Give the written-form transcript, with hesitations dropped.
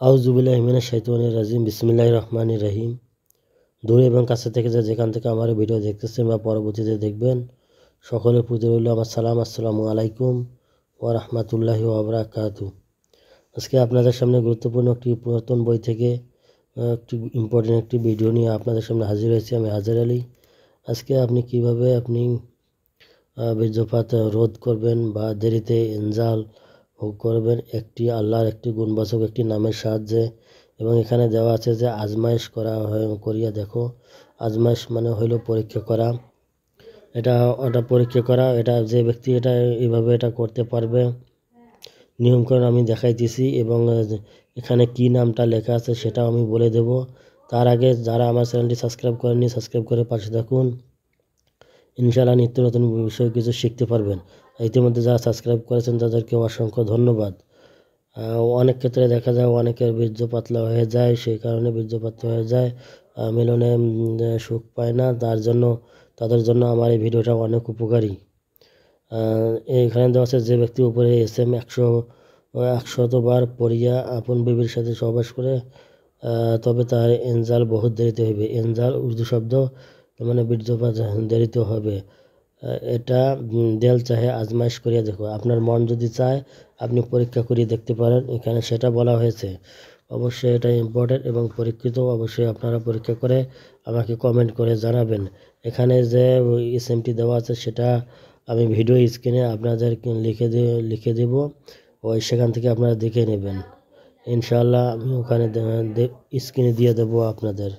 আউযুবিল্লাহি মিনাশ শাইতানির রাজিম বিসমিল্লাহির রহমানির রহিম। দূরে এবং কাছে থেকে যেখান থেকে আমার ভিডিও দেখতেছেন বা পরবর্তীতে দেখবেন, সকলের প্রতি রইল আমার সালাম। আসসালামু আলাইকুম ওয়া রাহমাতুল্লাহি ওয়া বারাকাতুহু। আজকে আপনাদের সামনে গুরুত্বপূর্ণ একটি পুরাতন বই থেকে একটি ইম্পর্টেন্ট একটি ভিডিও নিয়ে আপনাদের সামনে হাজির হয়েছি। আমি হাজার আলী। আজকে আপনি কিভাবে বীর্যপাত রোধ করবেন বা দেরিতে ইনজাল করবেন একটি আল্লাহর একটি গুণবাচক একটি নামের সাহায্যে। এবং এখানে দেওয়া আছে যে আজমাইশ করিয়া দেখো। আজমাইশ মানে হইল পরীক্ষা করা। এটা পরীক্ষা করা, এটা যে ব্যক্তি এটা এইভাবে এটা করতে পারবে নিয়মকানুন আমি দেখাইতেছি এবং এখানে কি নামটা লেখা আছে সেটাও আমি বলে দেব। তার আগে যারা আমার চ্যানেলটি সাবস্ক্রাইব করেননি, সাবস্ক্রাইব করে পাশে থাকুন। ইনশাআল্লাহ নিত্য নতুন বিষয় কিছু শিখতে পারবেন। ইতিমধ্যে যারা সাবস্ক্রাইব করেছেন তাদেরকে অসংখ্য ধন্যবাদ। অনেক ক্ষেত্রে দেখা যায় অনেকের বীর্য পাতলা হয়ে যায়, সেই কারণে বীর্যপাত হয়ে যায়, মিলনে সুখ পায় না। তাদের জন্য আমার এই ভিডিওটা অনেক উপকারী। এইখানে দেওয়া আছে যে ব্যক্তি উপরে SM 100বার পড়িয়া আপন বিবির সাথে সহবাস করে তবে তার এনজাল বহুত দেরিতে হইবে। এনজাল উর্দু শব্দ, মানে বীর্যপাত দেরিতে হবে। এটা দেল চাহে আজমাইশ করিয়া দেখো। আপনার মন যদি চায় আপনি পরীক্ষা করিয়ে দেখতে পারেন, এখানে সেটা বলা হয়েছে। অবশ্যই এটা ইম্পর্টেন্ট এবং পরীক্ষিত। অবশ্যই আপনারা পরীক্ষা করে আমাকে কমেন্ট করে জানাবেন। এখানে যে SMটি দেওয়া আছে সেটা আমি ভিডিও স্ক্রিনে আপনাদের লিখে দেব, সেখান থেকে আপনারা দেখে নেবেন। ইনশাআল্লাহ আমি ওখানে স্ক্রিনে দিয়ে দেবো আপনাদের।